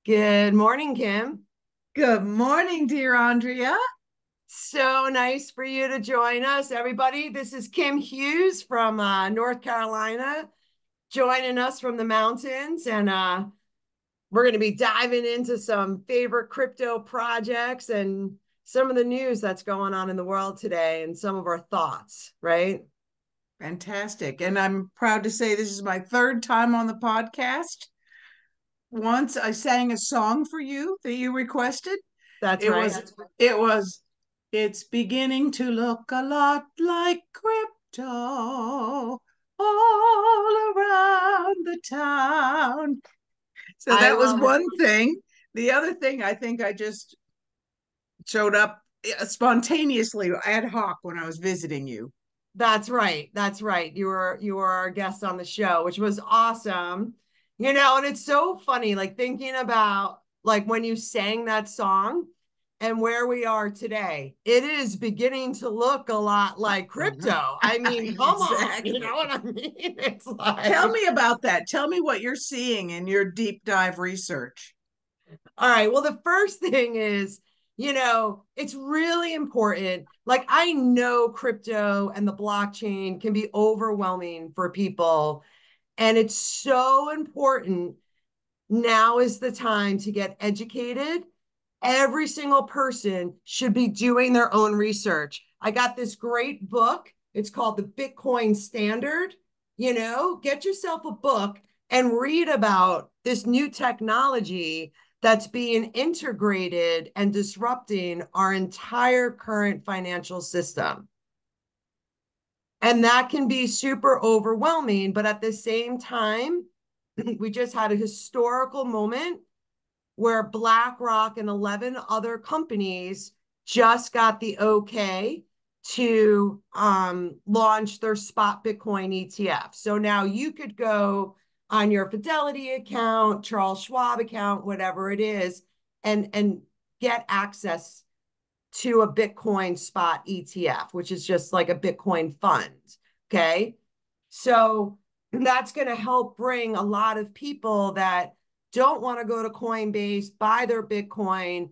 Good morning, Kim. Good morning, dear Andrea. So nice for you to join us, everybody. This is Kim Hughes from North Carolina, joining us from the mountains. And we're going to be diving into some favorite crypto projects and some of the news that's going on in the world today and some of our thoughts, right? Fantastic. And I'm proud to say this is my third time on the podcast. Once I sang a song for you that you requested. That's It right. was, it was, it's beginning to look a lot like crypto all around the town. So I that was love it. one thing. The other thing, I think I just showed up spontaneously ad hoc when I was visiting you. That's right. That's right. You were our guest on the show, which was awesome. And it's so funny, like thinking about like when you sang that song and where we are today. It is beginning to look a lot like crypto. I mean, come on, you know Exactly. what I mean? It's Tell like, me about that. Tell me what you're seeing in your deep dive research. all right. Well, the first thing is, it's really important. Like, I know crypto and the blockchain can be overwhelming for people. And it's so important. Now is the time to get educated. Every single person should be doing their own research. I got this great book. It's called The Bitcoin Standard. Get yourself a book and read about this new technology that's being integrated and disrupting our entire current financial system. And that can be super overwhelming. But at the same time, we just had a historical moment where BlackRock and 11 other companies just got the okay to launch their spot Bitcoin ETF. So now you could go on your Fidelity account, Charles Schwab account, whatever it is, and get access to a Bitcoin spot ETF, which is just like a Bitcoin fund. Okay. So that's going to help bring a lot of people that don't want to go to Coinbase, buy their Bitcoin,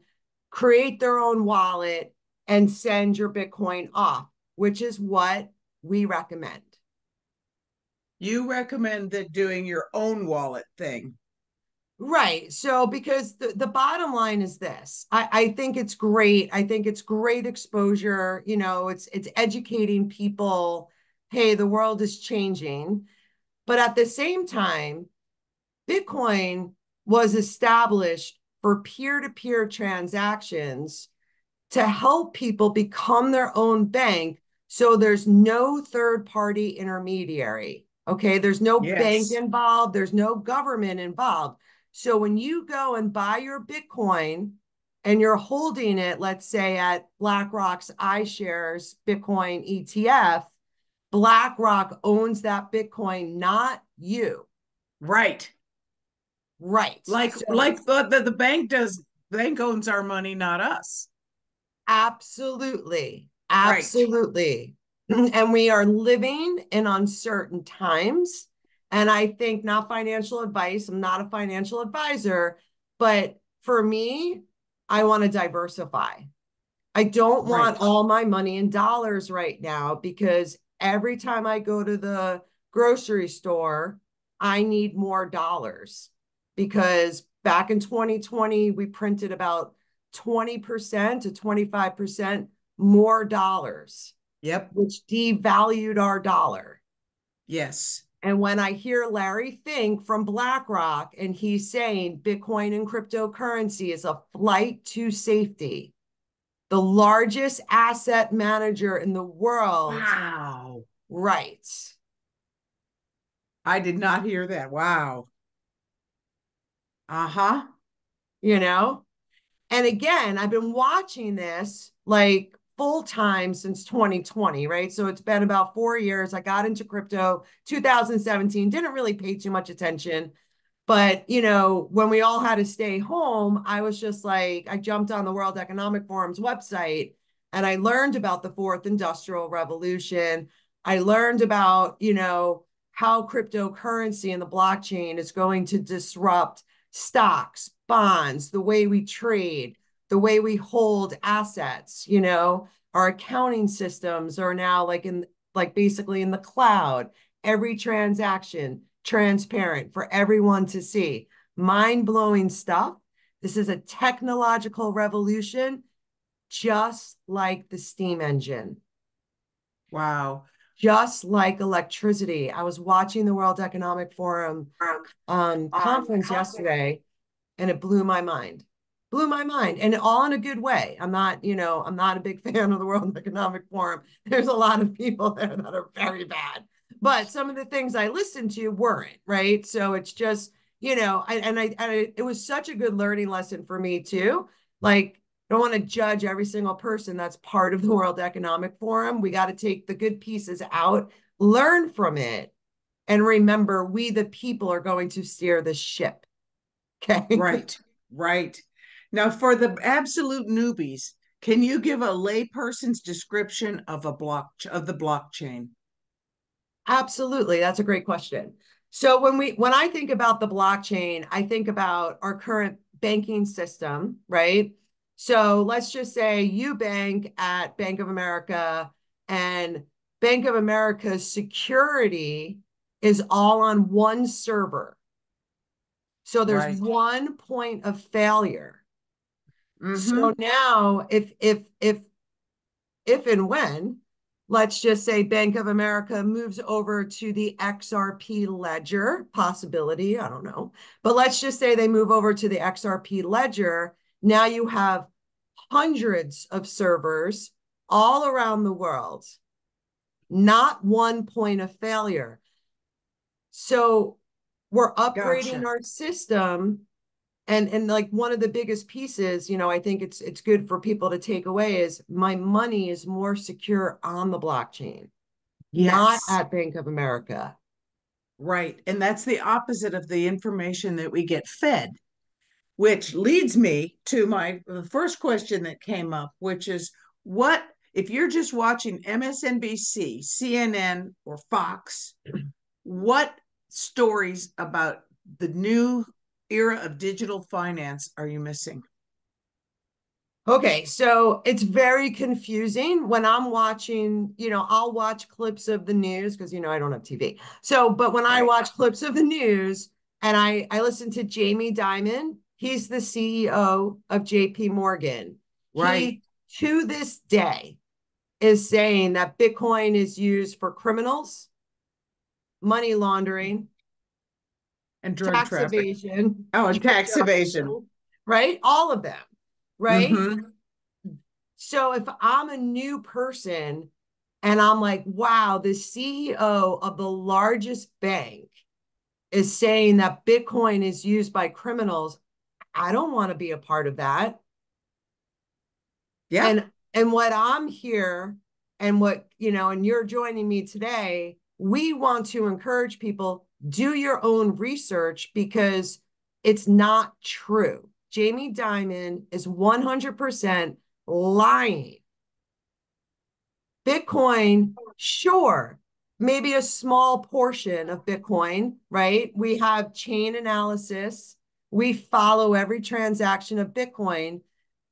create their own wallet, and send your Bitcoin off, which is what we recommend. You recommend that doing your own wallet thing. Right. So, because the bottom line is this, I think it's great. I think it's great exposure. It's educating people. Hey, the world is changing. But at the same time, Bitcoin was established for peer-to-peer transactions to help people become their own bank. So there's no third-party intermediary. Okay. There's no bank Yes. involved. There's no government involved. So when you go and buy your Bitcoin and you're holding it, let's say at BlackRock's iShares Bitcoin ETF, BlackRock owns that Bitcoin, not you. Right. Right. Like So like the bank does, bank owns our money, not us. absolutely. Right. Absolutely. And we are living in uncertain times. And I think, not financial advice, I'm not a financial advisor, but for me, I want to diversify. I don't want Right. all my money in dollars right now because every time I go to the grocery store, I need more dollars because back in 2020, we printed about 20% to 25% more dollars, Yep. which devalued our dollar. Yes. And when I hear Larry Fink from BlackRock and he's saying Bitcoin and cryptocurrency is a flight to safety, the largest asset manager in the world, Wow. writes, I did not hear that. Wow. Uh-huh. you know? And again, I've been watching this like full time since 2020, right? So it's been about 4 years. I got into crypto 2017, didn't really pay too much attention. But, when we all had to stay home, I was just like, I jumped on the World Economic Forum's website and I learned about the fourth industrial revolution. I learned about, how cryptocurrency and the blockchain is going to disrupt stocks, bonds, the way we trade, the way we hold assets, our accounting systems are now like basically in the cloud, every transaction transparent for everyone to see. Mind-blowing stuff. This is a technological revolution, just like the steam engine. Wow. Just like electricity. I was watching the World Economic Forum conference yesterday, and it blew my mind. Blew my mind, and all in a good way. I'm not a big fan of the World Economic Forum. There's a lot of people there that are very bad, but some of the things I listened to weren't, right? So it's just, it was such a good learning lesson for me too. Like, I don't want to judge every single person that's part of the World Economic Forum. We got to take the good pieces out, learn from it, and remember, we the people are going to steer the ship. Okay. Right. Right. Now, for the absolute newbies, can you give a layperson's description of the blockchain? Absolutely. That's a great question. So when I think about the blockchain, I think about our current banking system, right? So let's just say you bank at Bank of America, and Bank of America's security is all on one server. So there's Right. one point of failure. So Mm-hmm. now if and when, let's just say Bank of America moves over to the XRP ledger, possibility, I don't know. But let's just say they move over to the XRP ledger. Now you have hundreds of servers all around the world, not one point of failure. So we're upgrading Gotcha. our system, and like one of the biggest pieces, I think it's good for people to take away is my money is more secure on the blockchain, not Yes. at Bank of America. Right. And that's the opposite of the information that we get fed, which leads me to the first question that came up, which is what if you're just watching MSNBC, CNN, or Fox, what stories about the new era of digital finance are you missing? Okay, so it's very confusing when I'm watching, I'll watch clips of the news because, I don't have TV. So, but when I Right. watch clips of the news and I listen to Jamie Dimon, he's the CEO of JP Morgan. Right. He, to this day, is saying that Bitcoin is used for criminals, money laundering, And drug tax traffic. evasion, Oh, and tax evasion. right? All of them, right? Mm-hmm. So if I'm a new person and I'm like, wow, the CEO of the largest bank is saying that Bitcoin is used by criminals, I don't want to be a part of that. Yeah. And what I'm here and and you're joining me today, we want to encourage people, do your own research because it's not true. Jamie Dimon is 100% lying. Bitcoin, sure, maybe a small portion of Bitcoin, right? We have chain analysis. We follow every transaction of Bitcoin.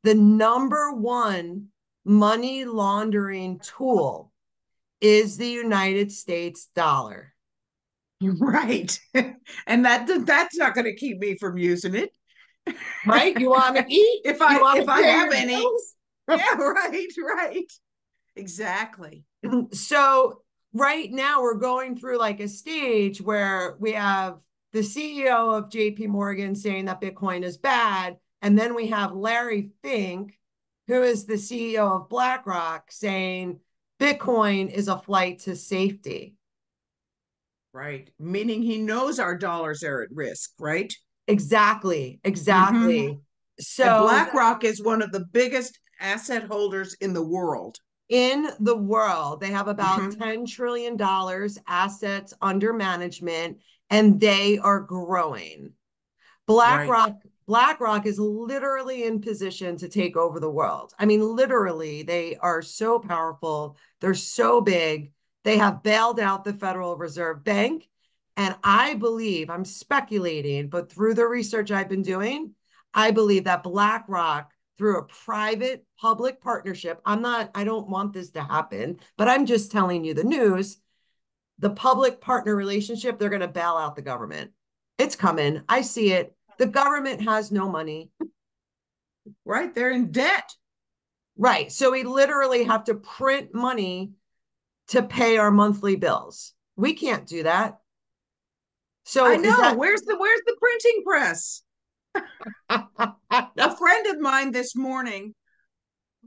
The number one money laundering tool is the United States dollar. Right. And that's not going to keep me from using it. Right? You want to eat? You want If to I pay have your any. bills? Yeah, right, right. Exactly. So right now we're going through like a stage where we have the CEO of JP Morgan saying that Bitcoin is bad. And then we have Larry Fink, who is the CEO of BlackRock, saying Bitcoin is a flight to safety. Right. Meaning he knows our dollars are at risk, right? Exactly. Mm-hmm. Exactly. And So BlackRock is one of the biggest asset holders in the world. in the world, they have about Mm-hmm. $10 trillion assets under management, and they are growing. Right. BlackRock is literally in position to take over the world. I mean, literally, they are so powerful. They're so big. They have bailed out the Federal Reserve Bank. And I believe, I'm speculating, but through the research I've been doing, I believe that BlackRock, through a private public partnership, I don't want this to happen, but I'm just telling you the news. The public partner relationship, they're going to bail out the government. It's coming. I see it. The government has no money. Right? They're in debt. Right. So we literally have to print money to pay our monthly bills. We can't do that. I So is know. that Where's the printing press? A no. friend of mine this morning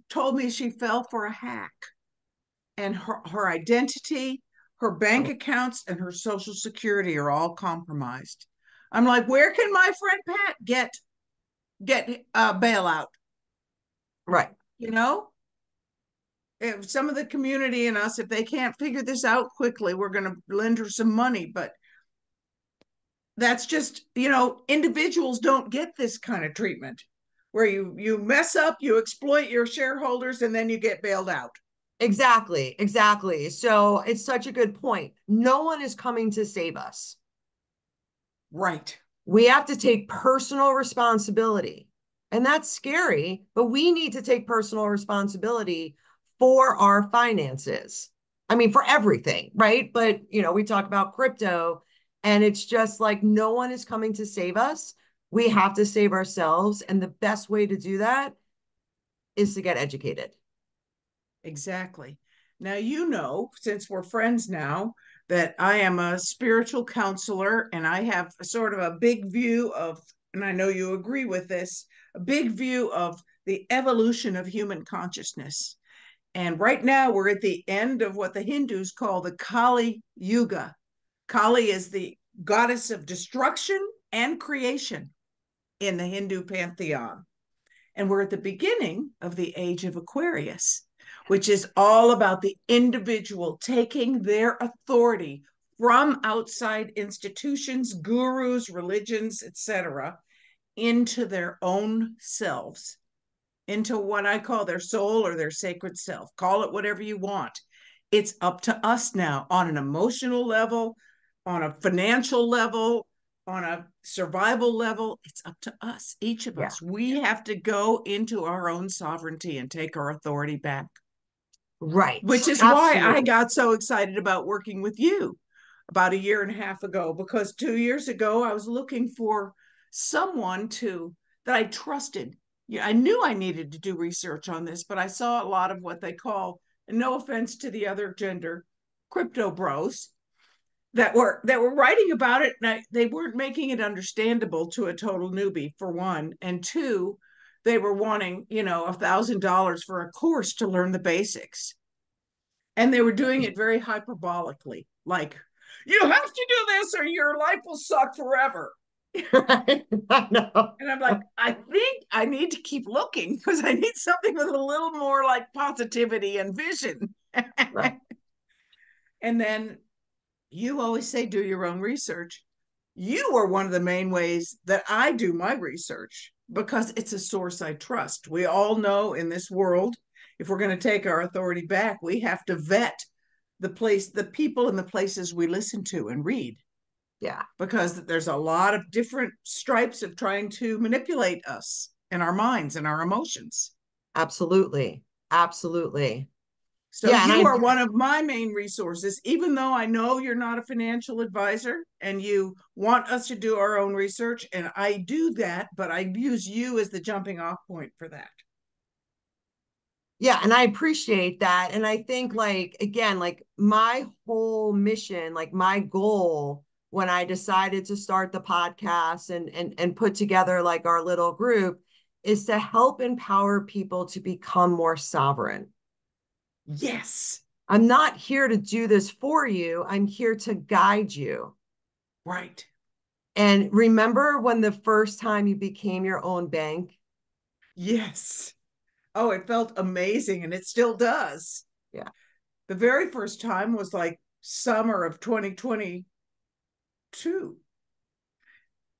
told me she fell for a hack, and her identity, her bank accounts, and her social security are all compromised. I'm like, where can my friend Pat get a bailout? Right. You know, if some of the community and us, if they can't figure this out quickly, we're going to lend her some money. But that's just, individuals don't get this kind of treatment where you mess up, you exploit your shareholders, and then you get bailed out. Exactly. Exactly. So it's such a good point. No one is coming to save us. Right. We have to take personal responsibility. And that's scary, but we need to take personal responsibility for our finances. I mean, for everything, right? But, we talk about crypto and it's just like no one is coming to save us. We have to save ourselves. And the best way to do that is to get educated. Exactly. Now, since we're friends now, that I am a spiritual counselor and I have sort of a big view of, and I know you agree with this, a big view of the evolution of human consciousness. And right now, we're at the end of what the Hindus call the Kali Yuga. Kali is the goddess of destruction and creation in the Hindu pantheon. And we're at the beginning of the age of Aquarius, which is all about the individual taking their authority from outside institutions, gurus, religions, etc., into their own selves, into what I call their soul or their sacred self. Call it whatever you want. It's up to us now on an emotional level, on a financial level, on a survival level. It's up to us, each of Yeah. us. We have to go into our own sovereignty and take our authority back, which Right. is why I Absolutely. got so excited about working with you about a year and a half ago, because 2 years ago I was looking for someone to that I trusted. Yeah, I knew I needed to do research on this, but I saw a lot of what they call, and no offense to the other gender, crypto bros that were writing about it, and they weren't making it understandable to a total newbie, for one, and two, they were wanting $1,000 for a course to learn the basics, and they were doing it very hyperbolically, like, you have to do this or your life will suck forever. Right. I know. And I'm like, I think I need to keep looking because I need something with a little more like positivity and vision. Right. And then you always say, do your own research. You are one of the main ways that I do my research because it's a source I trust. We all know in this world, if we're going to take our authority back, we have to vet the people and the places we listen to and read, Yeah. because there's a lot of different stripes of trying to manipulate us and our minds and our emotions. Absolutely. Absolutely. So Yeah. And you I, are one of my main resources, even though I know you're not a financial advisor and you want us to do our own research. And I do that, but I use you as the jumping off point for that. yeah. And I appreciate that. And I think, like, again, like my whole mission, like my goal when I decided to start the podcast and put together like our little group is to help empower people to become more sovereign. Yes. I'm not here to do this for you. I'm here to guide you. Right. And remember when the first time you became your own bank? Yes. Oh, it felt amazing and it still does. Yeah. The very first time was like summer of 2022.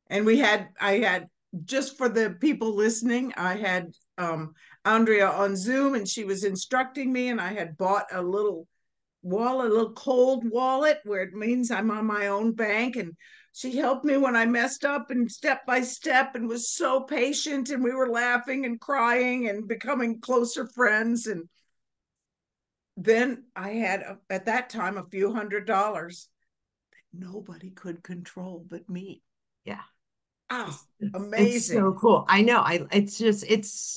And I had, just for the people listening, I had Andrea on Zoom and she was instructing me, and I had bought a little wallet, a little cold wallet where it means I'm on my own bank. And She helped me when I messed up and step by step and was so patient. And we were laughing and crying and becoming closer friends. And then I had, at that time, a few $100s that nobody could control but me. Yeah. Ah, It's so amazing. cool. I know. It's just, it's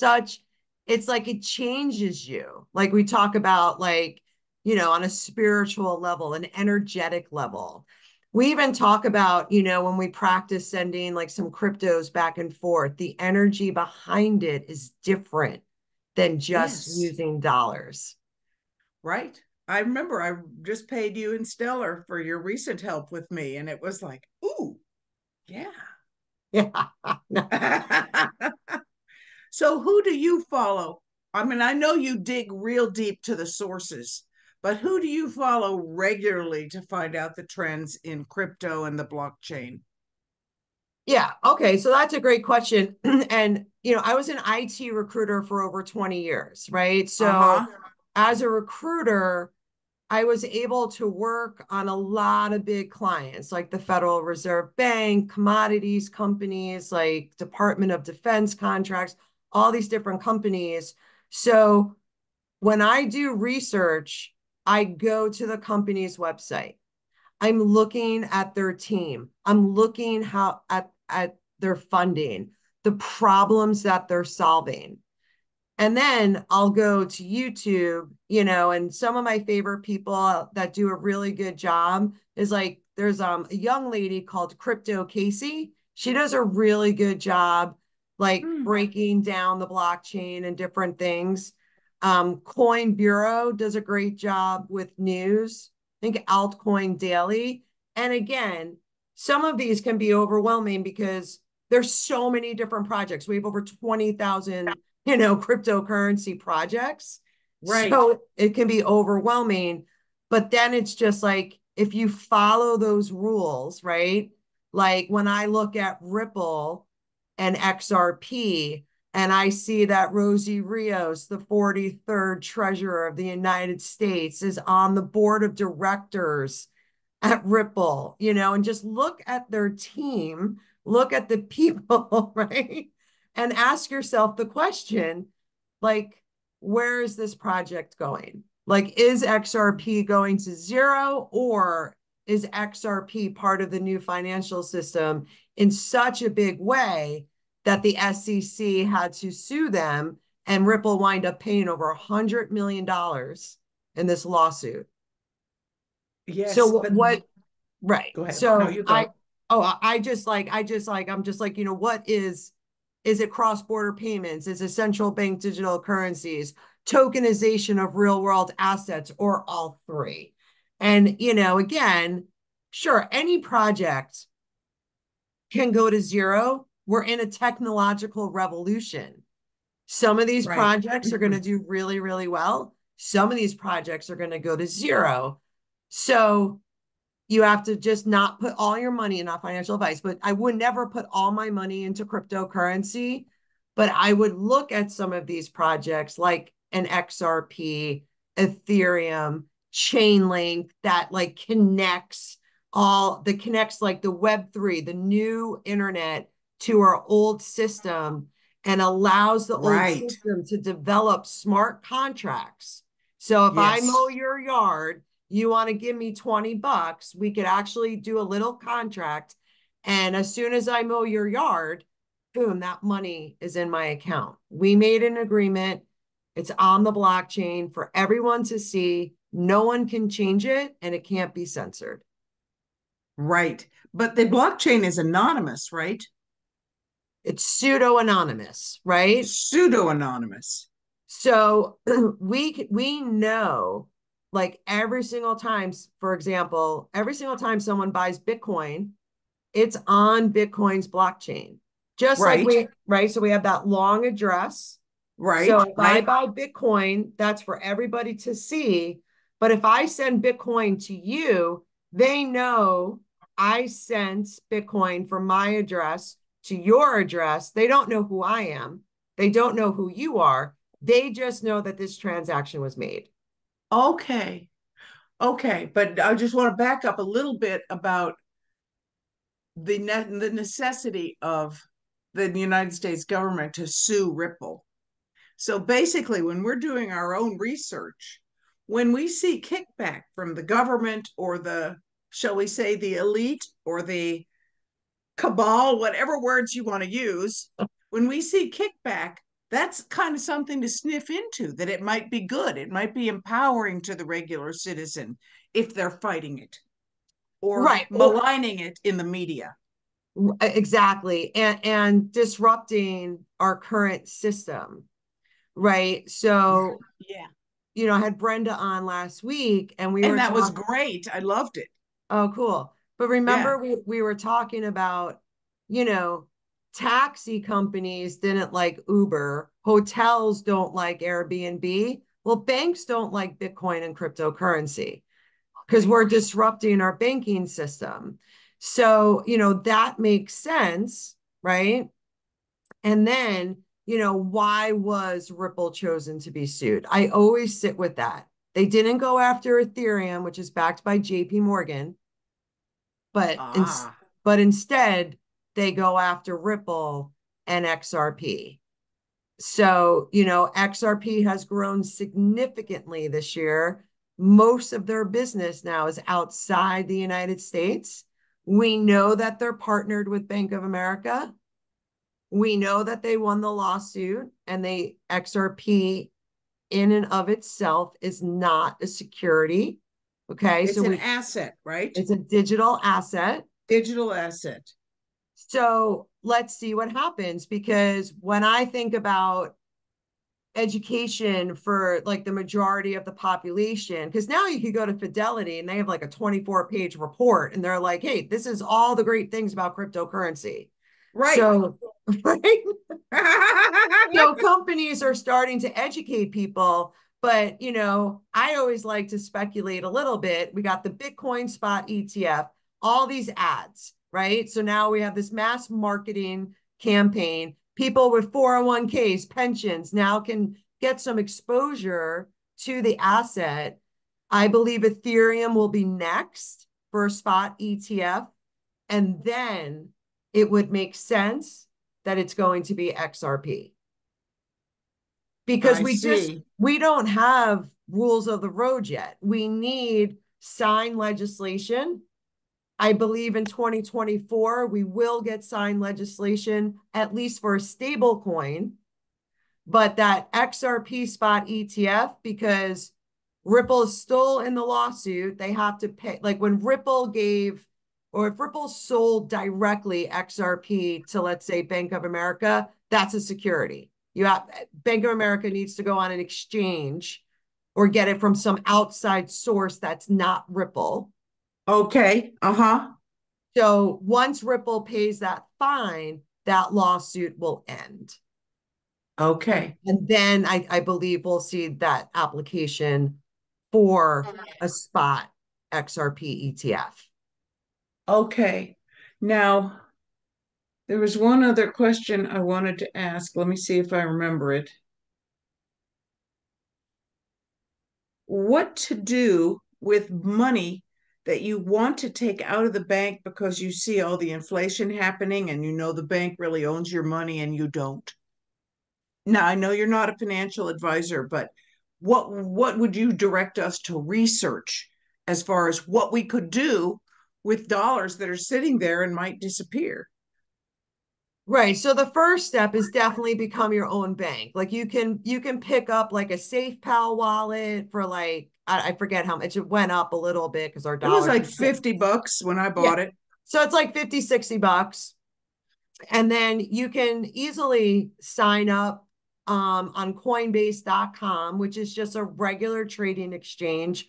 like it changes you. Like we talk about, like, on a spiritual level, an energetic level. We even talk about, when we practice sending like some cryptos back and forth, the energy behind it is different than just Yes, using dollars. right. I remember I just paid you in Stellar for your recent help with me, and it was like, ooh, yeah. Yeah. So who do you follow? I mean, I know you dig real deep to the sources, but who do you follow regularly to find out the trends in crypto and the blockchain? Yeah. Okay. So that's a great question. And, I was an IT recruiter for over 20 years, right? So Uh-huh. as a recruiter, I was able to work on a lot of big clients like the Federal Reserve Bank, commodities companies, like Department of Defense contracts, all these different companies. So when I do research, I go to the company's website. I'm looking at their team. I'm looking how at their funding, the problems that they're solving. And then I'll go to YouTube, and some of my favorite people that do a really good job is like there's a young lady called Crypto Casey. She does a really good job like Hmm. breaking down the blockchain and different things. Coin Bureau does a great job with news. I think Altcoin Daily. And again, some of these can be overwhelming because there's so many different projects. We have over 20,000 cryptocurrency projects. Right. So it can be overwhelming. But then it's just like if you follow those rules, right? Like when I look at Ripple and XRP, and I see that Rosie Rios, the 43rd Treasurer of the United States, is on the board of directors at Ripple, and just look at their team, look at the people, right? And ask yourself the question, like, where is this project going? Like, is XRP going to zero, or is XRP part of the new financial system in such a big way that the SEC had to sue them and Ripple wind up paying over $100 million in this lawsuit? So Yes, but what Right. go ahead. No, So you go. I'm just like, what is it cross-border payments? Is it central bank digital currencies, tokenization of real world assets, or all three? And, again, sure, any project can go to zero. We're in a technological revolution. Some of these Right. projects are going to do really, really well. Some of these projects are going to go to zero. So you have to just not put all your money in, not financial advice, but I would never put all my money into cryptocurrency. But I would look at some of these projects like an XRP, Ethereum, Chainlink that like connects like the Web3, the new internet to our old system and allows the old Right. system to develop smart contracts. So if I Yes. mow your yard, you want to give me $20, we could actually do a little contract. And as soon as I mow your yard, boom, that money is in my account. We made an agreement. It's on the blockchain for everyone to see. No one can change it and it can't be censored. Right. But the blockchain is anonymous, right? It's pseudo anonymous, right? Pseudo anonymous. So we know like every single time, for example, every single time someone buys Bitcoin, it's on Bitcoin's blockchain. Just like Right. right? So we have that long address. So Right. if I buy Bitcoin, that's for everybody to see. But if I send Bitcoin to you, they know I sent Bitcoin from my address to your address. They don't know who I am. They don't know who you are. They just know that this transaction was made. Okay. Okay. But I just want to back up a little bit about the necessity of the United States government to sue Ripple. So basically, when we're doing our own research, when we see kickback from the government or the, shall we say, the elite or the cabal, whatever words you want to use, when we see kickback, that's kind of something to sniff into, that it might be good. It might be empowering to the regular citizen if they're fighting it or Right. maligning it in the media. Exactly. And disrupting our current system. Right. So, Yeah. I had Brenda on last week and we And were that was talking. great. I loved it. Oh, cool. But Yeah. remember, we were talking about, you know, taxi companies didn't like Uber, hotels don't like Airbnb. Well, banks don't like Bitcoin and cryptocurrency because Okay. we're disrupting our banking system. So, that makes sense, right? And then, why was Ripple chosen to be sued? I always sit with that. They didn't go after Ethereum, which is backed by JP Morgan, but Ah, but instead they go after Ripple and XRP. So, XRP has grown significantly this year. Most of their business now is outside the United States. We know that they're partnered with Bank of America. We know that they won the lawsuit and they XRP in and of itself is not a security. Okay. it's So an asset, right? it's a digital asset. Digital asset. So let's see what happens because when I think about education for like the majority of the population, because now you could go to Fidelity and they have like a 24-page report and they're like, hey, this is all the great things about cryptocurrency. Right. So, right? So companies are starting to educate people, but I always like to speculate a little bit. We got the Bitcoin spot ETF, all these ads, right? So now we have this mass marketing campaign. People with 401ks, pensions now can get some exposure to the asset. I believe Ethereum will be next for a spot ETF. And then it would make sense that it's going to be XRP because I see. we don't have rules of the road yet. We need signed legislation. I believe in 2024 we will get signed legislation at least for a stable coin, but that XRP spot ETF, because Ripple is still in the lawsuit, they have to pay. Like when Ripple gave, or if Ripple sold directly XRP to, let's say, Bank of America, that's a security. Bank of America needs to go on an exchange or get it from some outside source that's not Ripple. Okay. Uh-huh. So once Ripple pays that fine, that lawsuit will end. And, Okay. and then I believe we'll see that application for a spot XRP ETF. Okay. Now, there was one other question I wanted to ask. Let me see if I remember it. What to do with money that you want to take out of the bank because you see all the inflation happening and you know the bank really owns your money and you don't? Now, I know you're not a financial advisor, but what would you direct us to research as far as what we could do with dollars that are sitting there and might disappear? Right. So the first step is definitely become your own bank. Like you can pick up like a SafePal wallet for like I forget how much it went up a little bit because our It was dollar like just hit. $50 when I Yeah. bought it. So it's like 50, $60. And then you can easily sign up on Coinbase.com, which is just a regular trading exchange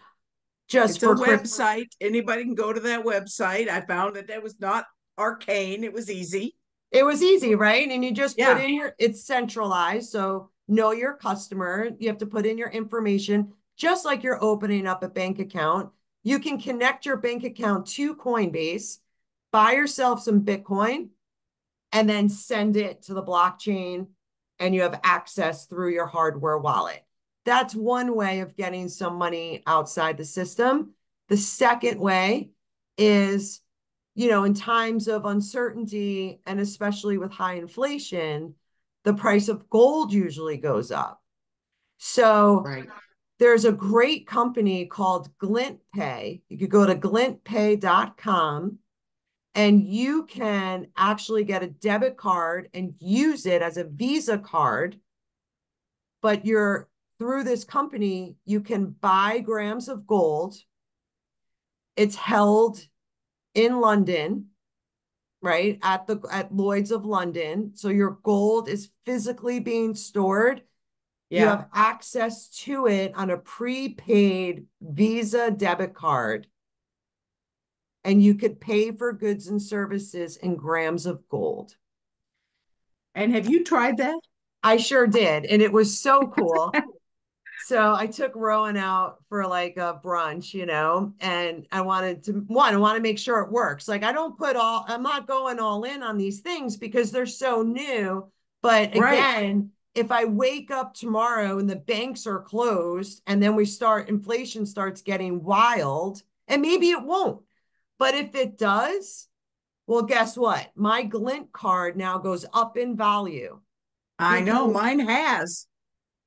just It's a for crypto. website. Anybody can go to that website. I found that that was not arcane. It was easy. It was easy, right? And you just put Yeah. in it's centralized. So know your customer. You have to put in your information, just like you're opening up a bank account. You can connect your bank account to Coinbase, buy yourself some Bitcoin, and then send it to the blockchain, and you have access through your hardware wallet. That's one way of getting some money outside the system. The second way is in times of uncertainty and especially with high inflation, the price of gold usually goes up. So Right. there's a great company called Glint Pay. You could go to glintpay.com and you can actually get a debit card and use it as a Visa card, but you're through this company, you can buy grams of gold. It's held in London, right? At Lloyd's of London. So your gold is physically being stored. You Yeah. have access to it on a prepaid Visa debit card, and you could pay for goods and services in grams of gold. And have you tried that? I sure did, and it was so cool. So I took Rowan out for like a brunch, and I want to make sure it works. Like I'm not going all in on these things because they're so new. But Right. again, if I wake up tomorrow and the banks are closed and then inflation starts getting wild, and maybe it won't. But if it does, well, guess what? My Glint card now goes up in value I know because, mine has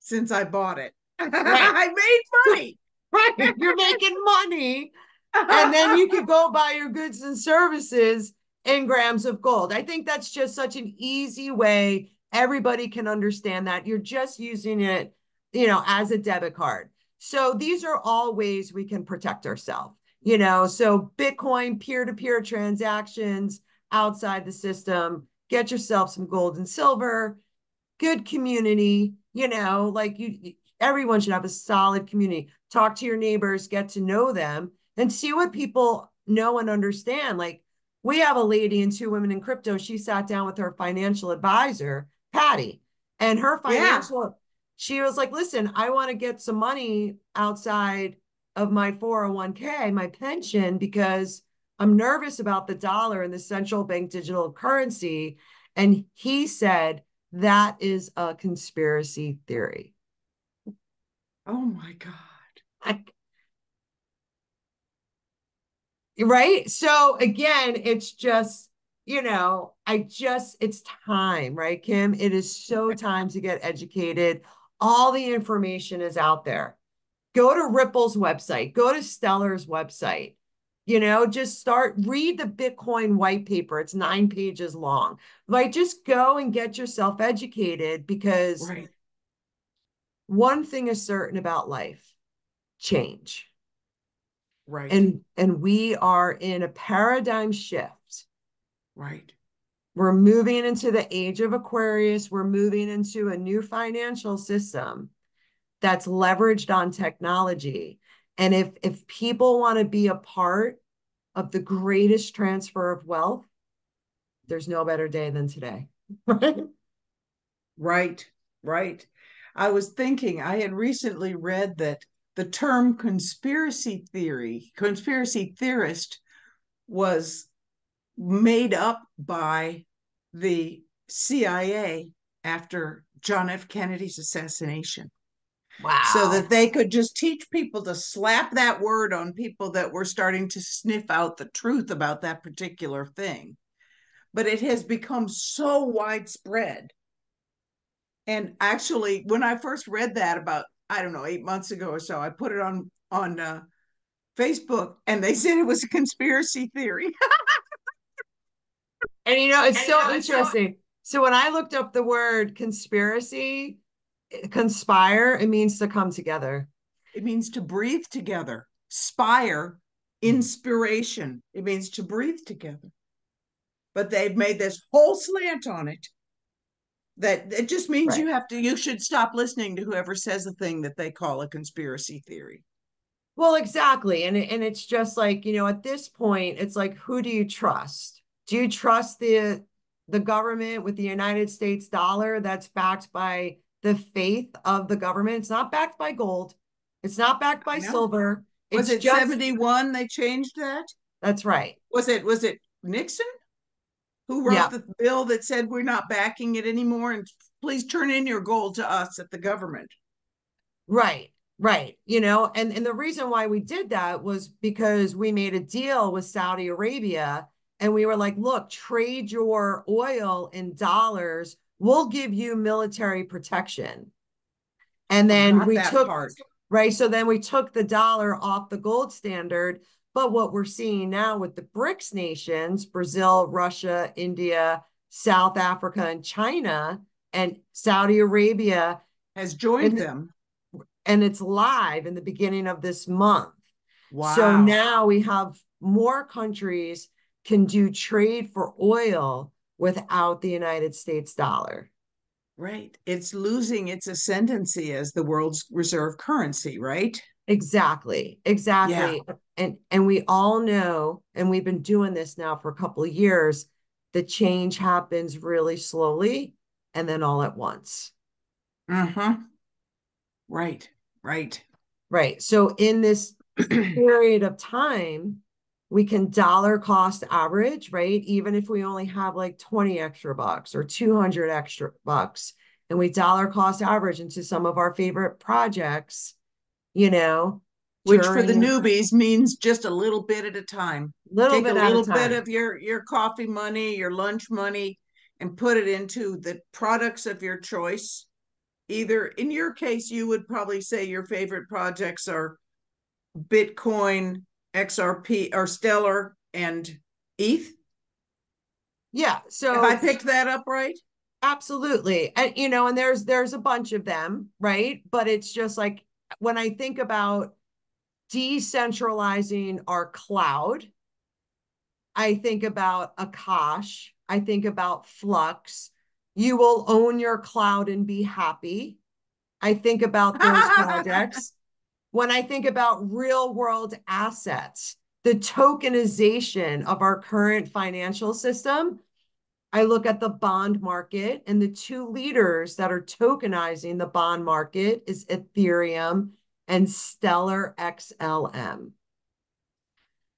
since I bought it. right. I made So, money. right, you're making money, and then you could go buy your goods and services in grams of gold. I think that's just such an easy way. Everybody can understand that. You're just using it, as a debit card. So these are all ways we can protect ourselves. So Bitcoin peer-to-peer transactions outside the system, get yourself some gold and silver, good community, like everyone should have a solid community. Talk to your neighbors, get to know them, and see what people know and understand. Like we have a lady in Two Women in Crypto. She sat down with her financial advisor, Patty, and Yeah. she was like, listen, I want to get some money outside of my 401k, my pension, because I'm nervous about the dollar and the central bank digital currency. And he said, that is a conspiracy theory. Oh my God. Right? So again, it's just, it's time, right, Kim? It is so time to get educated. All the information is out there. Go to Ripple's website, go to Stellar's website, just read the Bitcoin white paper. It's 9 pages long. Like, just go and get yourself educated because Right. one thing is certain about life: change. Right. And we are in a paradigm shift. Right. We're moving into the age of Aquarius. We're moving into a new financial system that's leveraged on technology. And if people want to be a part of the greatest transfer of wealth, there's no better day than today. Right. Right. I was thinking, I had recently read that the term conspiracy theorist was made up by the CIA after John F. Kennedy's assassination, so that Wow. they could just teach people to slap that word on people that were starting to sniff out the truth about that particular thing. But it has become so widespread. And actually, when I first read that about, I don't know, 8 months ago or so, I put it on Facebook, and they said it was a conspiracy theory. And it's so interesting. So when I looked up the word conspiracy, conspire, it means to come together. It means to breathe together. Spire, inspiration. It means to breathe together. But they've made this whole slant on it that it just means Right. you should stop listening to whoever says a thing that they call a conspiracy theory. Well, exactly. And it's just like, at this point, it's like, who do you trust? Do you trust the government with the United States dollar that's backed by the faith of the government? It's not backed by gold. It's not backed by I know. silver. Was It's it just 71 they changed that? That's right. Was it Nixon who wrote Yeah. the bill that said we're not backing it anymore and please turn in your gold to us at the government? Right. Right. And the reason why we did that was because we made a deal with Saudi Arabia, and we were like, look, trade your oil in dollars. We'll give you military protection. And then Forgot we that took, part. right? So then we took the dollar off the gold standard. But what we're seeing now with the BRICS nations, Brazil, Russia, India, South Africa, and China, and Saudi Arabia, Has joined and, them. and it's live in the beginning of this month. So Wow. now we have more countries can do trade for oil without the United States dollar. Right. It's losing its ascendancy as the world's reserve currency, right? Exactly. Yeah. Exactly. And we all know, and we've been doing this now for a couple of years, the change happens really slowly and then all at once. Uh-huh. Right. Right. Right. So in this period of time, we can dollar cost average, right? Even if we only have like 20 extra bucks or 200 extra bucks, and we dollar cost average into some of our favorite projects, you know, Which for the during a newbies means just a little bit at a time. little Take a bit at a little bit time. of your coffee money, your lunch money, and put it into the products of your choice. Either in your case, you would probably say your favorite projects are Bitcoin, XRP, or Stellar, and ETH. Yeah. Have I So picked that up right? absolutely. And you know, and there's a bunch of them, right? But it's just like when I think about decentralizing our cloud, I think about Akash, I think about Flux. You will own your cloud and be happy. I think about those projects. When I think about real world assets, the tokenization of our current financial system, I look at the bond market, and the two leaders that are tokenizing the bond market is Ethereum and Stellar XLM.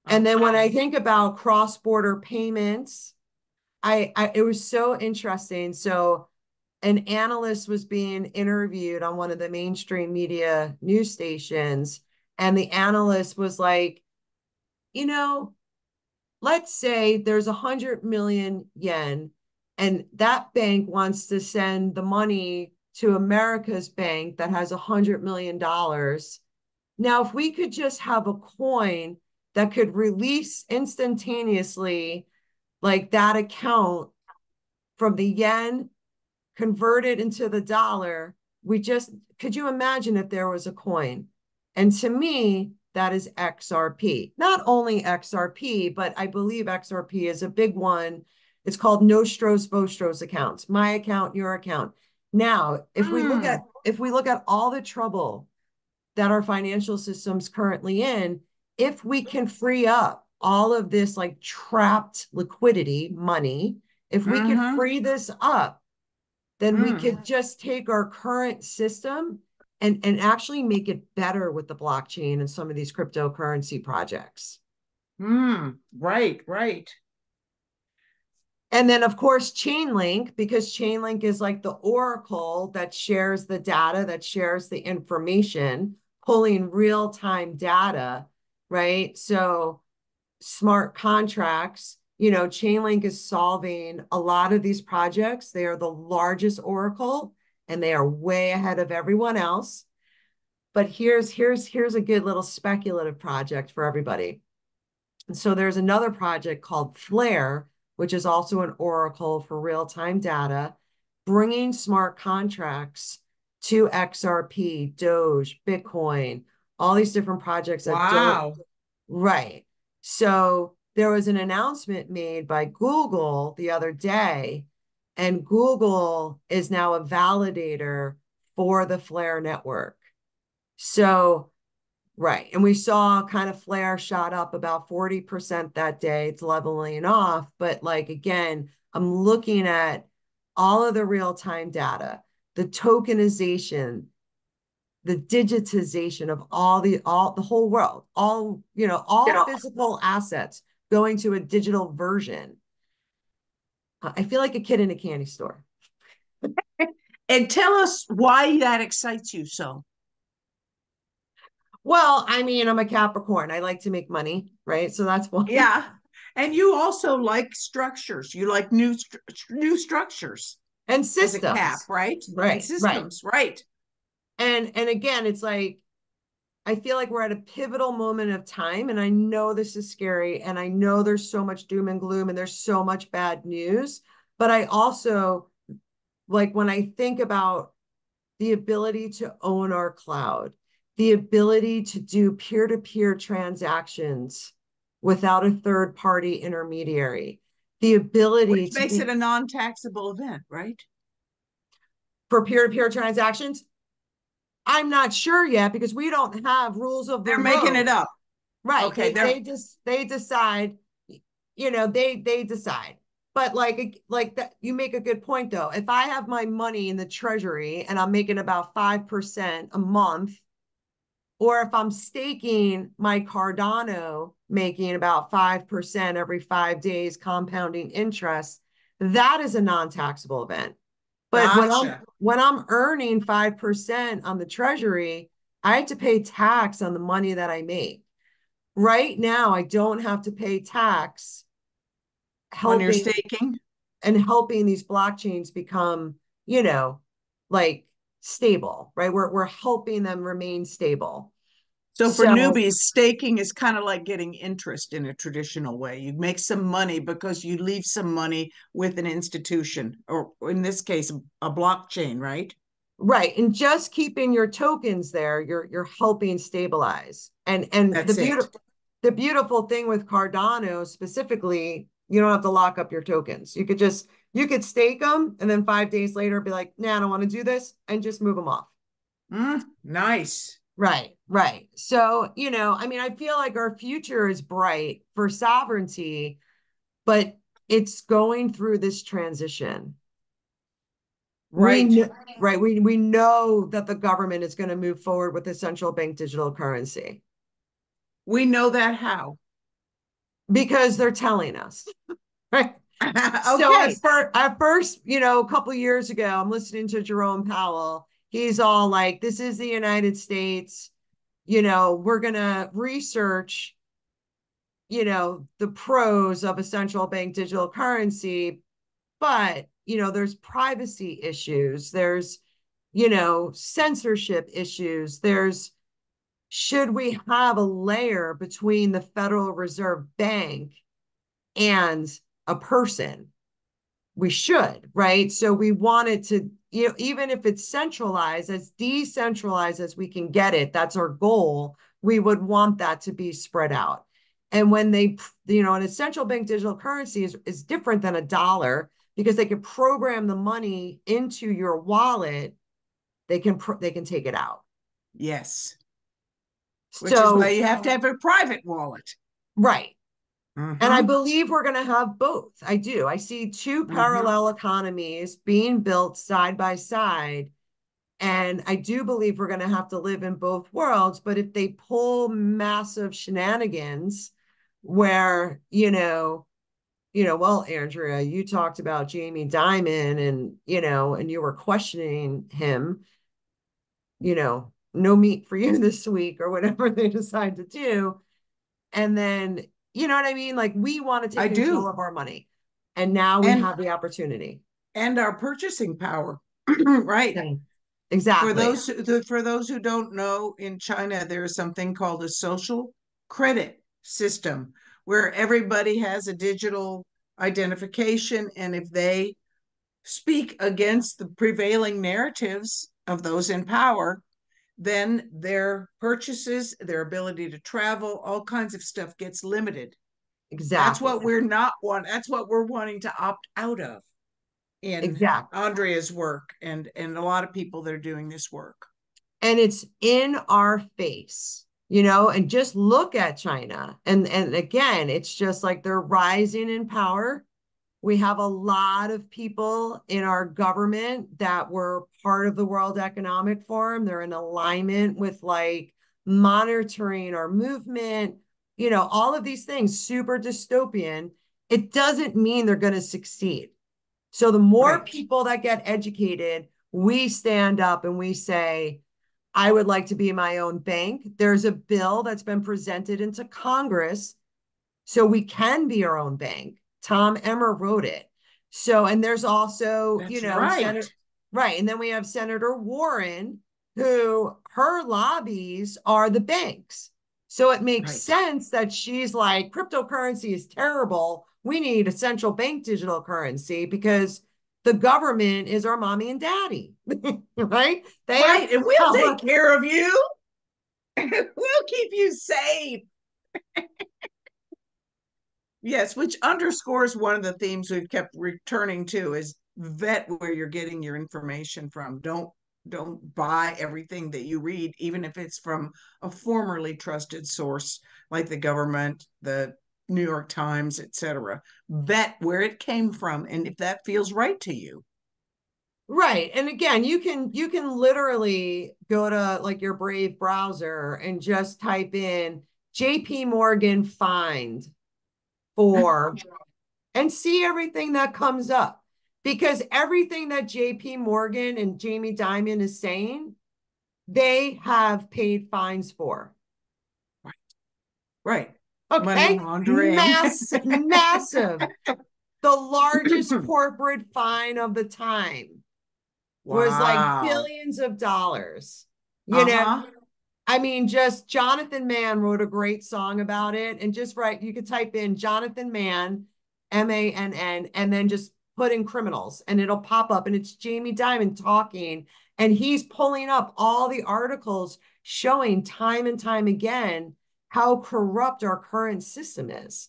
And then when I Okay. think about cross-border payments, I it was so interesting. So an analyst was being interviewed on one of the mainstream media news stations, and the analyst was like, you know, let's say there's 100 million yen, and that bank wants to send the money to America's bank that has $100 million. Now, if we could just have a coin that could release instantaneously, like that account from the yen, convert it into the dollar, we just could you imagine if there was a coin? And to me, that is XRP. Not only XRP, but I believe XRP is a big one. It's called Nostros Vostros accounts, my account, your account. Now, Mm, if we look at all the trouble that our financial system's currently in, if we can free up all of this like trapped liquidity money, if we could mm-hmm, free this up, then we mm, could just take our current system and actually make it better with the blockchain and some of these cryptocurrency projects. right, right. And then, of course, Chainlink, because Chainlink is like the oracle that shares the data, that shares the information, pulling real time data, right? So, smart contracts, you know, Chainlink is solving a lot of these projects. They are the largest oracle and they are way ahead of everyone else. But here's a good little speculative project for everybody. So there's another project called Flare, which is also an oracle for real-time data, bringing smart contracts to XRP, Doge, Bitcoin, all these different projects that don't. Wow. Right. So there was an announcement made by Google the other day, and Google is now a validator for the Flare network. So, right. And we saw kind of Flare shot up about 40% that day. It's leveling off. But like, again, I'm looking at all of the real-time data, the tokenization, the digitization of all the whole world, all, you know, all physical assets going to a digital version. I feel like a kid in a candy store. And tell us why that excites you so. Well, I mean, I'm a Capricorn. I like to make money, right? So that's one. Yeah. And you also like structures. You like new structures and as a cap, systems. right? And Right, right. systems, right? And again, it's like I feel like we're at a pivotal moment of time, and I know this is scary, and I know there's so much doom and gloom, and there's so much bad news. But I also, like, when I think about the ability to own our cloud, the ability to do peer-to-peer transactions without a third-party intermediary, the ability Which to makes it be a non-taxable event, right? for peer-to-peer transactions. I'm not sure yet because we don't have rules of the They're making it road. up. Right. Okay, they're They decide, they decide. But like that, you make a good point though. If I have my money in the treasury and I'm making about 5% a month, or if I'm staking my Cardano, making about 5% every 5 days, compounding interest, that is a non-taxable event. But gotcha. when I'm earning 5% on the treasury, I have to pay tax on the money that I make. Right now, I don't have to pay tax On your helping staking. helping these blockchains become, you know, like stable, right? We're helping them remain stable. So for So newbies, staking is kind of like getting interest in a traditional way. You make some money because you leave some money with an institution, or in this case, a blockchain, right? right, and just keeping your tokens there, you're helping stabilize. And That's it. the beautiful thing with Cardano specifically, you don't have to lock up your tokens. You could stake them and then 5 days later be like, nah, I don't want to do this, and just move them off. Nice. Right, right. So, I mean, I feel like our future is bright for sovereignty, but it's going through this transition. We Right. know, right, we know that the government is going to move forward with a central bank digital currency We know that how. because they're telling us, right? So Okay. at first, a couple of years ago, I'm listening to Jerome Powell. He's all like, "This is the United States. We're gonna research, the pros of a central bank digital currency, but there's privacy issues, there's censorship issues, there's should we have a layer between the Federal Reserve Bank and a person? We should, right? So we want it to, even if it's centralized, as decentralized as we can get it, that's our goal. We would want that to be spread out. And when and a central bank digital currency is different than a dollar because they can program the money into your wallet. They can take it out. Yes. Which is why So, you have to have a private wallet. right. And I Mm-hmm. believe we're going to have both. I do. I see two Mm-hmm. parallel economies being built side by side. And I do believe we're going to have to live in both worlds. But if they pull massive shenanigans where, well, Andrea, you talked about Jamie Dimon and you were questioning him, no meat for you this week or whatever they decide to do. And then, you know what I mean? Like we want to I take control do. of our money. And now we And have the opportunity. our purchasing power. Right. So, For exactly. those who don't know, in China there is something called a social credit system where everybody has a digital identification, and if they speak against the prevailing narratives of those in power, then their purchases, their ability to travel, all kinds of stuff gets limited. That's Exactly. what we're not want. That's what we're wanting to opt out of in Exactly. Andrea's work, and a lot of people that are doing this work. And it's in our face, and just look at China. And again, it's just like they're rising in power. We have a lot of people in our government that were part of the World Economic Forum. They're in alignment with like monitoring our movement, all of these things, super dystopian. It doesn't mean they're going to succeed. So the more Right. people that get educated, we stand up and we say, I would like to be my own bank. There's a bill that's been presented into Congress So we can be our own bank. Tom Emmer wrote it. So, and there's also, That's right. right. And then we have Senator Warren, who her lobbies are the banks. So it makes Right. sense that she's like, cryptocurrency is terrible. We need a central bank digital currency because the government is our mommy and daddy, right? They have Right. to And we'll tell take us. care of you. We'll keep you safe. Yes, which underscores one of the themes we've kept returning to is vet where you're getting your information from. Don't buy everything that you read, even if it's from a formerly trusted source like the government, the New York Times, etc. Vet where it came from and if that feels right to you. Right. And again, you can literally go to like your Brave browser and just type in JP Morgan find for and see everything that comes up. Because everything that JP Morgan and Jamie Dimon is saying, they have paid fines for. Right. Money Okay? laundering. Massive. The largest corporate fine of the time was like Wow. billions of dollars. You know, Uh-huh. I mean, just Jonathan Mann wrote a great song about it. And just right, you could type in Jonathan Mann, Mann, and then just put in criminals and it'll pop up. And it's Jamie Dimon talking. And he's pulling up all the articles showing time and time again how corrupt our current system is.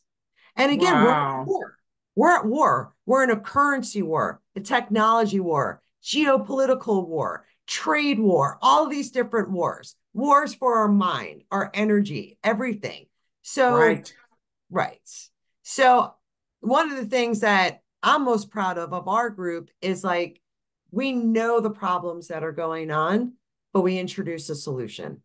And again, we're at Wow. war. We're at war. We're in a currency war, a technology war, geopolitical war, trade war, all these different wars, wars for our mind, our energy, everything. So, Right. right. So, one of the things that I'm most proud of our group is like we know the problems that are going on, but we introduce a solution.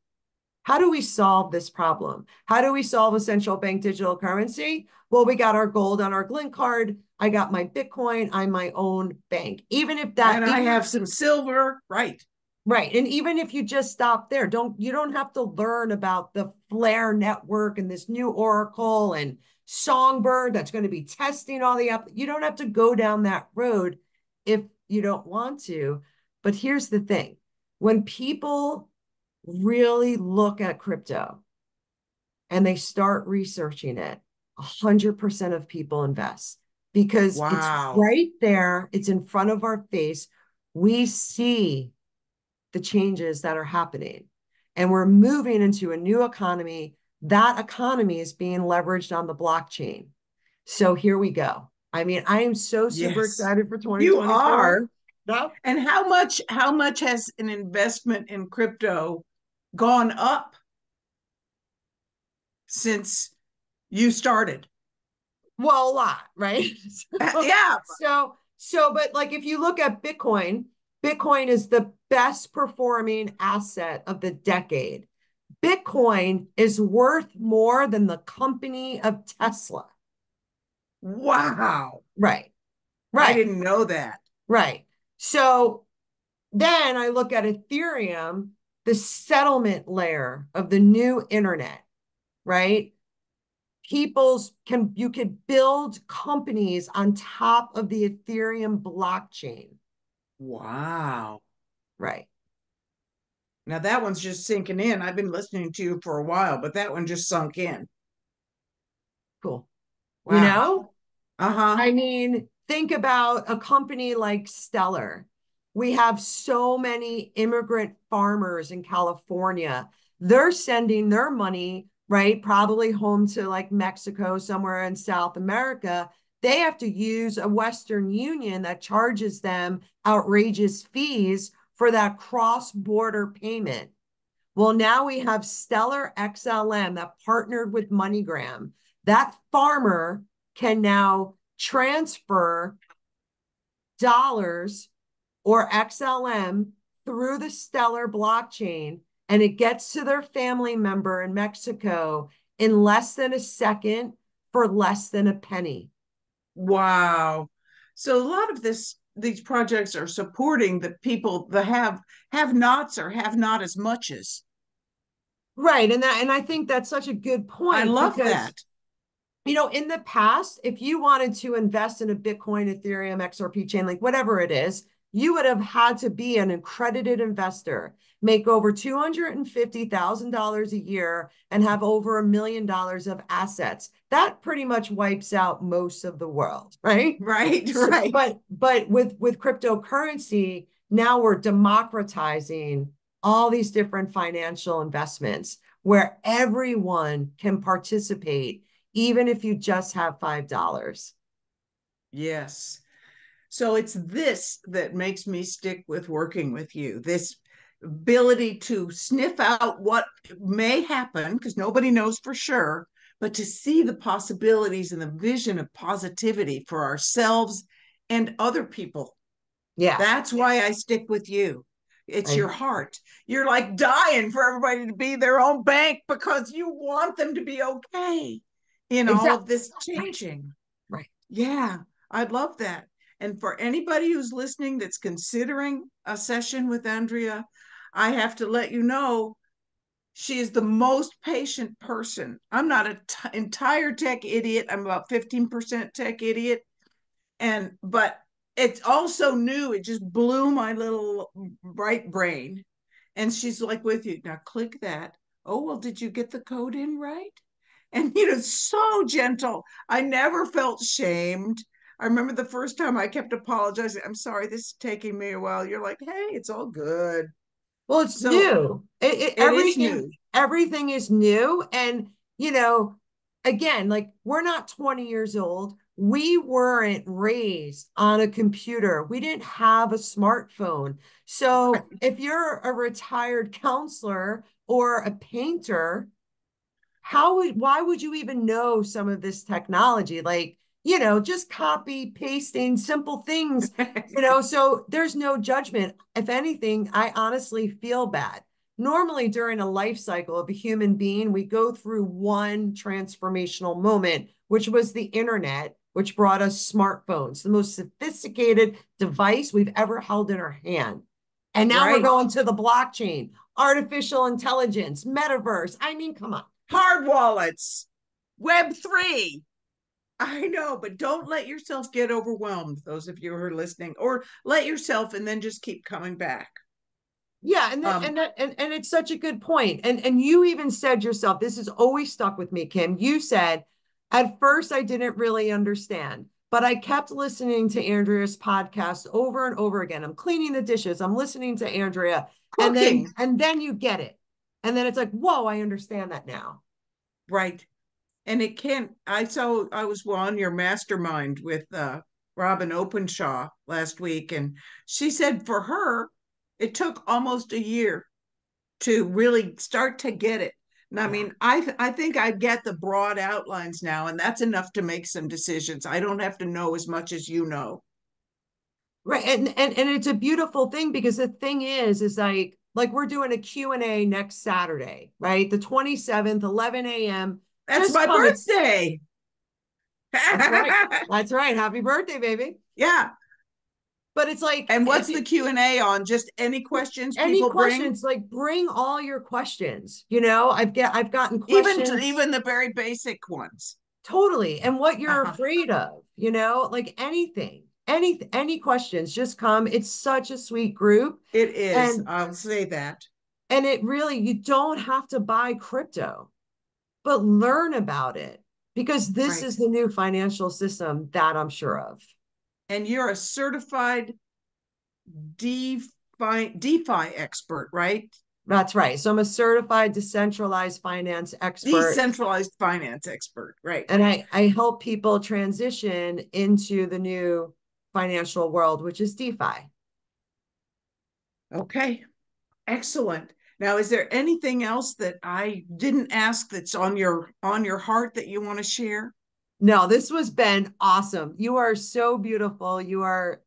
How do we solve this problem? How do we solve a central bank digital currency? Well, we got our gold on our Glint card. I got my Bitcoin. I'm my own bank. Even if that, And I even have some silver. Right. right, and even if you just stop there, you don't have to learn about the Flare network and this new Oracle and Songbird that's going to be testing all the app. You don't have to go down that road if you don't want to. But here's the thing: when people really look at crypto and they start researching it, 100% of people invest because it's Wow. right there, it's in front of our face. We see the changes that are happening, and we're moving into a new economy. That economy is being leveraged on the blockchain. So here we go. I mean, I am so super Yes. excited for You 2024. are. No? And how much has an investment in crypto gone up since you started? Well, a lot, right? so, Yeah. but like if you look at Bitcoin, Bitcoin is the best performing asset of the decade. Bitcoin is worth more than the company of Tesla. Wow. Right, I right, didn't know that. right. So then I look at Ethereum, the settlement layer of the new internet, right? You could build companies on top of the Ethereum blockchain. Wow. Right. Now that one's just sinking in. I've been listening to you for a while, but that one just sunk in. Cool. You Wow. know, Uh-huh. I mean, think about a company like Stellar. We have so many immigrant farmers in California. They're sending their money, right? Probably home to like Mexico, somewhere in South America. They have to use a Western Union that charges them outrageous fees for that cross border payment. Well, now we have Stellar XLM that partnered with MoneyGram. That farmer can now transfer dollars or XLM through the Stellar blockchain, and it gets to their family member in Mexico in less than a second for less than a penny. Wow. So a lot of these projects are supporting the people, the have nots or have not as muches. Right. And I think that's such a good I point love because that. In the past, if you wanted to invest in a Bitcoin, Ethereum, XRP chain, like whatever it is, you would have had to be an accredited investor, make over $250,000 a year, and have over $1 million of assets. That pretty much wipes out most of the world, right? Right, So, right. but with cryptocurrency, now we're democratizing all these different financial investments where everyone can participate even if you just have $5. Yes. So it's this that makes me stick with working with you. This ability to sniff out what may happen, because nobody knows for sure, but to see the possibilities and the vision of positivity for ourselves and other people. Yeah, That's why I stick with you. It's I your heart. You're like dying for everybody to be their own bank because you want them to be okay in all of exactly this right, changing. right. Yeah, I'd love that. And for anybody who's listening that's considering a session with Andrea, I have to let you know she is the most patient person. I'm not an entire tech idiot. I'm about 15% tech idiot. But it's also new. It just blew my little bright brain. And she's like with you. Now click that. Oh, well, did you get the code in right? And so gentle. I never felt shamed. I remember the first time I kept apologizing. I'm sorry, this is taking me a while. You're like, hey, it's all good. Well, it's So new. it is new. Everything is new. And, again, like we're not 20 years old. We weren't raised on a computer. We didn't have a smartphone. So if you're a retired counselor or a painter, why would you even know some of this technology? Like, just copy, pasting, simple things, so there's no judgment. If anything, I honestly feel bad. Normally, during a life cycle of a human being, we go through one transformational moment, which was the internet, which brought us smartphones, the most sophisticated device we've ever held in our hand. And now we're Right. going to the blockchain, artificial intelligence, metaverse. I mean, come on. Hard wallets, Web3. I know, but don't let yourself get overwhelmed, those of you who are listening, or let yourself and then just keep coming back. Yeah, and that Um, and that and it's such a good point. And you even said yourself, this has always stuck with me, Kim. You said, at first I didn't really understand, but I kept listening to Andrea's podcast over and over again. I'm cleaning the dishes, I'm listening to Andrea, and then Cooking, and then you get it. And then it's like, whoa, I understand that now. right. And it can't, I was on your mastermind with Robin Openshaw last week, and she said for her, it took almost a year to really start to get it. And I Yeah. mean, I think I get the broad outlines now, and that's enough to make some decisions. I don't have to know as much as you know. Right. And it's a beautiful thing because the thing is like we're doing a Q&A next Saturday, right? The 27th, 11 a.m. That's Just my come. birthday. That's right. That's right. Happy birthday, baby. Yeah. But it's like And if what's you, the Q&A on? Just any questions any people bring? questions, like bring all your questions. I've gotten Even questions even the very basic ones. totally and what you're Uh-huh. afraid of, like anything. Any questions, just come. It's such a sweet group. It is. And I'll say that. it really, you don't have to buy crypto, but learn about it because this Right. is the new financial system that I'm sure of. And you're a certified DeFi expert, right? That's right. So I'm a certified decentralized finance expert, Decentralized finance expert, right? and I help people transition into the new financial world, which is DeFi. Okay, excellent. Now, is there anything else that I didn't ask that's on your heart that you want to share? No, this has been awesome. You are so beautiful. You are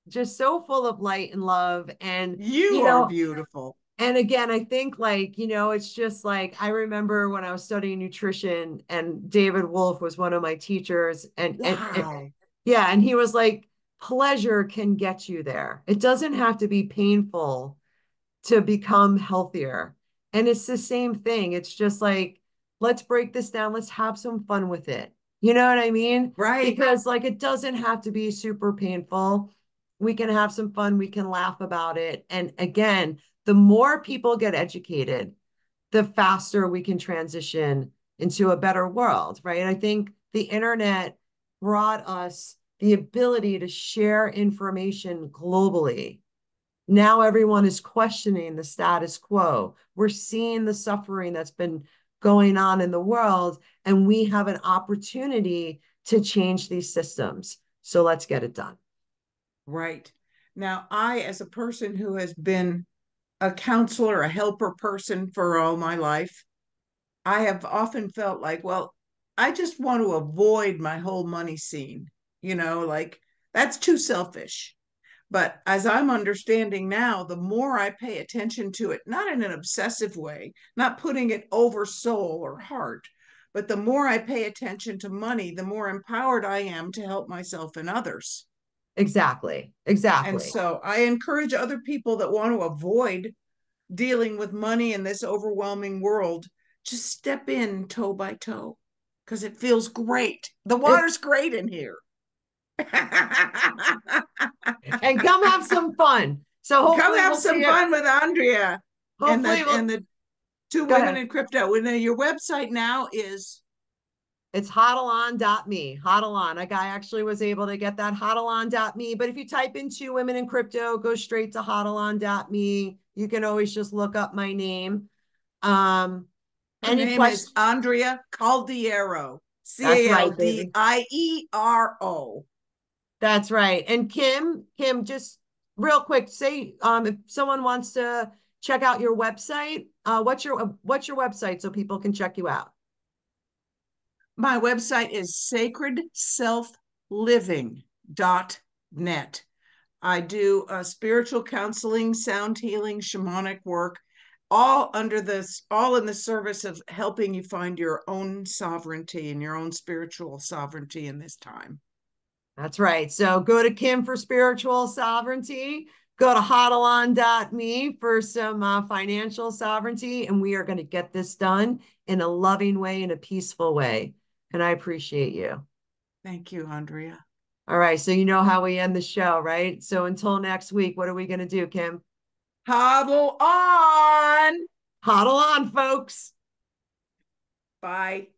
just so full of light and love. You are beautiful. And again, I think like, it's just like I remember when I was studying nutrition and David Wolf was one of my teachers and Wow. yeah, and he was like, pleasure can get you there. It doesn't have to be painful to become healthier. And it's the same thing. It's just like, let's break this down. Let's have some fun with it. You know what I mean? Right. Because like it doesn't have to be super painful. We can have some fun, we can laugh about it. And again, the more people get educated, the faster we can transition into a better world, right? I think the internet brought us the ability to share information globally. Now everyone is questioning the status quo. We're seeing the suffering that's been going on in the world, and we have an opportunity to change these systems. So let's get it done. Right. Now, I, as a person who has been a counselor, a helper person for all my life, I have often felt like, well, I just want to avoid my whole money scene, like that's too selfish. But as I'm understanding now, the more I pay attention to it, not in an obsessive way, not putting it over soul or heart, but the more I pay attention to money, the more empowered I am to help myself and others. Exactly. And Exactly. so I encourage other people that want to avoid dealing with money in this overwhelming world, just step in toe by toe because it feels great. The It, water's great in here. and come have some fun. So Come hopefully have we'll see some it. fun with Andrea and Hopefully the two go women ahead. in crypto. And then your website now is It's hodlon.me. Hodlon. A guy actually was able to get that hodlon.me. But if you type into women in crypto, go straight to hodlon.me. You can always just look up my name. Um, her any name is questions? Andrea Caldiero, That's C A L right, D baby. I E R O. That's right. And Kim, just real quick, say if someone wants to check out your website, what's your website so people can check you out? My website is sacredselfliving.net. I do spiritual counseling, sound healing, shamanic work, all in the service of helping you find your own sovereignty and your own spiritual sovereignty in this time. That's right. So go to Kim for spiritual sovereignty. Go to hodlon.me for some financial sovereignty. And we are going to get this done in a loving way, in a peaceful way. And I appreciate you. Thank you, Andrea. All right. So you know how we end the show, right? So until next week, what are we going to do, Kim? Hobble on. Hodl on, folks. Bye.